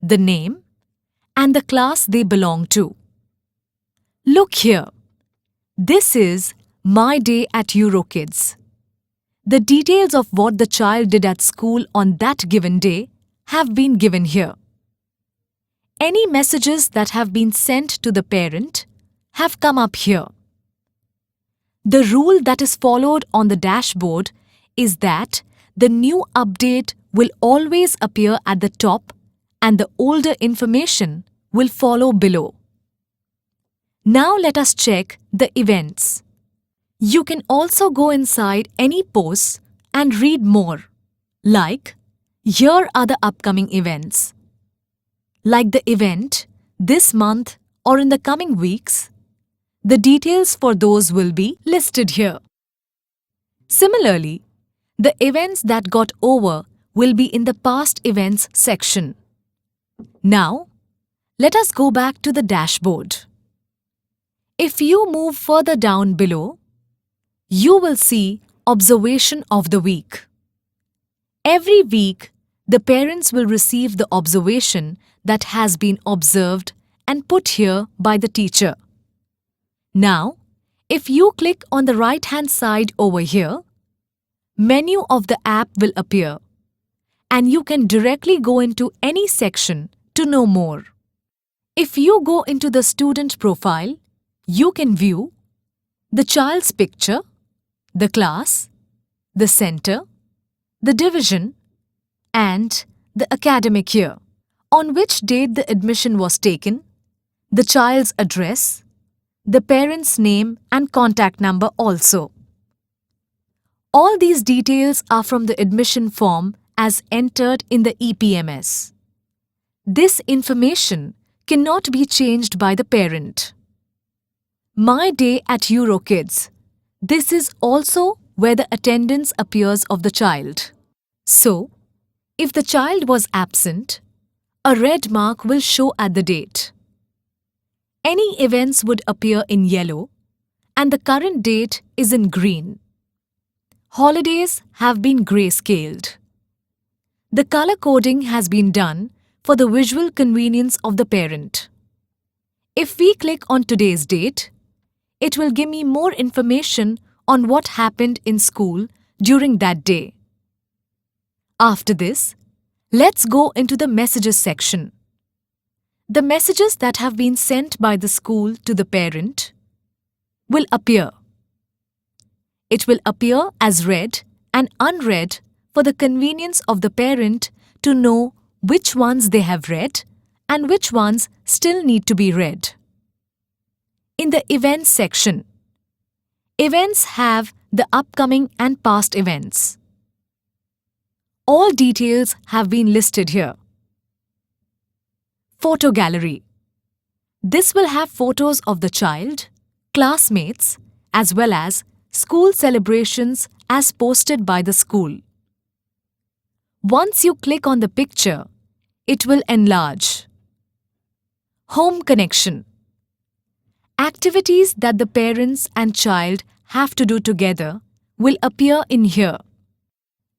the name, and the class they belong to. Look here. This is My Day at EuroKids. The details of what the child did at school on that given day have been given here. Any messages that have been sent to the parent have come up here. The rule that is followed on the dashboard is that the new update will always appear at the top and the older information will follow below. Now let us check the events. You can also go inside any posts and read more, like here are the upcoming events. Like the event this month or in the coming weeks, the details for those will be listed here. Similarly, the events that got over will be in the past events section. Now, let us go back to the dashboard. If you move further down below, you will see Observation of the Week. Every week, the parents will receive the observation that has been observed and put here by the teacher. Now, if you click on the right-hand side over here, menu of the app will appear and you can directly go into any section to know more. If you go into the student profile, you can view the child's picture, the class, the center, the division, and the academic year, on which date the admission was taken, the child's address, the parent's name and contact number also. All these details are from the admission form as entered in the EPMS. This information cannot be changed by the parent. My Day at EuroKids. This is also where the attendance appears of the child. So, if the child was absent, a red mark will show at the date. Any events would appear in yellow and the current date is in green. Holidays have been grayscaled. The color coding has been done for the visual convenience of the parent. If we click on today's date, it will give me more information on what happened in school during that day. After this, let's go into the messages section. The messages that have been sent by the school to the parent will appear. It will appear as read and unread for the convenience of the parent to know which ones they have read and which ones still need to be read. In the events section, events have the upcoming and past events. All details have been listed here. Photo gallery. This will have photos of the child, classmates, as well as school celebrations as posted by the school. Once you click on the picture, it will enlarge. Home connection. Activities that the parents and child have to do together will appear in here.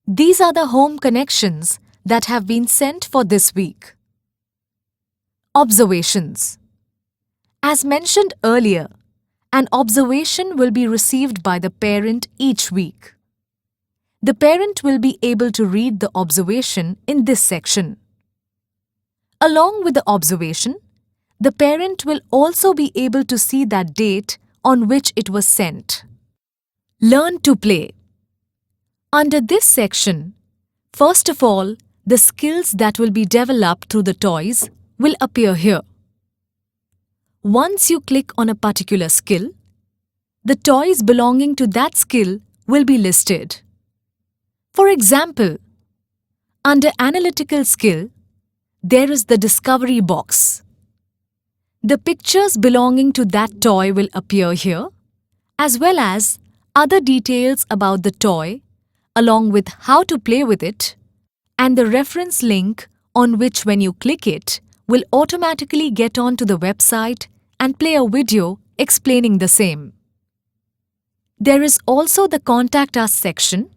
These are the home connections that have been sent for this week. Observations. As mentioned earlier, an observation will be received by the parent each week. The parent will be able to read the observation in this section. Along with the observation, the parent will also be able to see that date on which it was sent. Learn to play. Under this section, first of all, the skills that will be developed through the toys will appear here. Once you click on a particular skill, the toys belonging to that skill will be listed. For example, under Analytical Skill, there is the Discovery box. The pictures belonging to that toy will appear here, as well as other details about the toy, along with how to play with it, and the reference link on which when you click it will automatically get onto the website and play a video explaining the same. There is also the Contact Us section,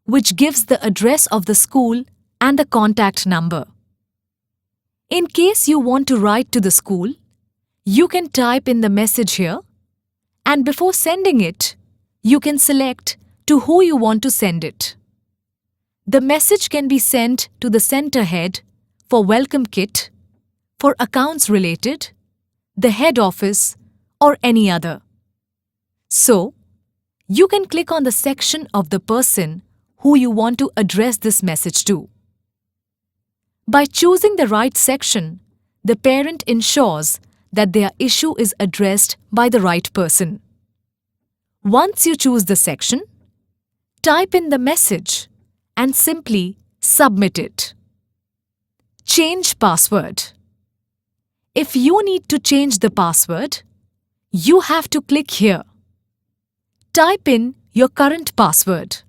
which gives the address of the school and the contact number. In case you want to write to the school, you can type in the message here, and before sending it, you can select to who you want to send it. The message can be sent to the center head for welcome kit, for accounts related, the head office, or any other. So, you can click on the section of the person who you want to address this message to. By choosing the right section, the parent ensures that their issue is addressed by the right person. Once you choose the section, type in the message and simply submit it. Change password. If you need to change the password, you have to click here. Type in your current password,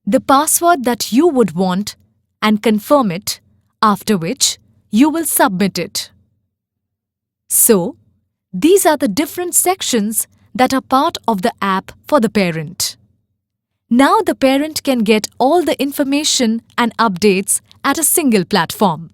the password that you would want, and confirm it, after which you will submit it. So, these are the different sections that are part of the app for the parent. Now the parent can get all the information and updates at a single platform.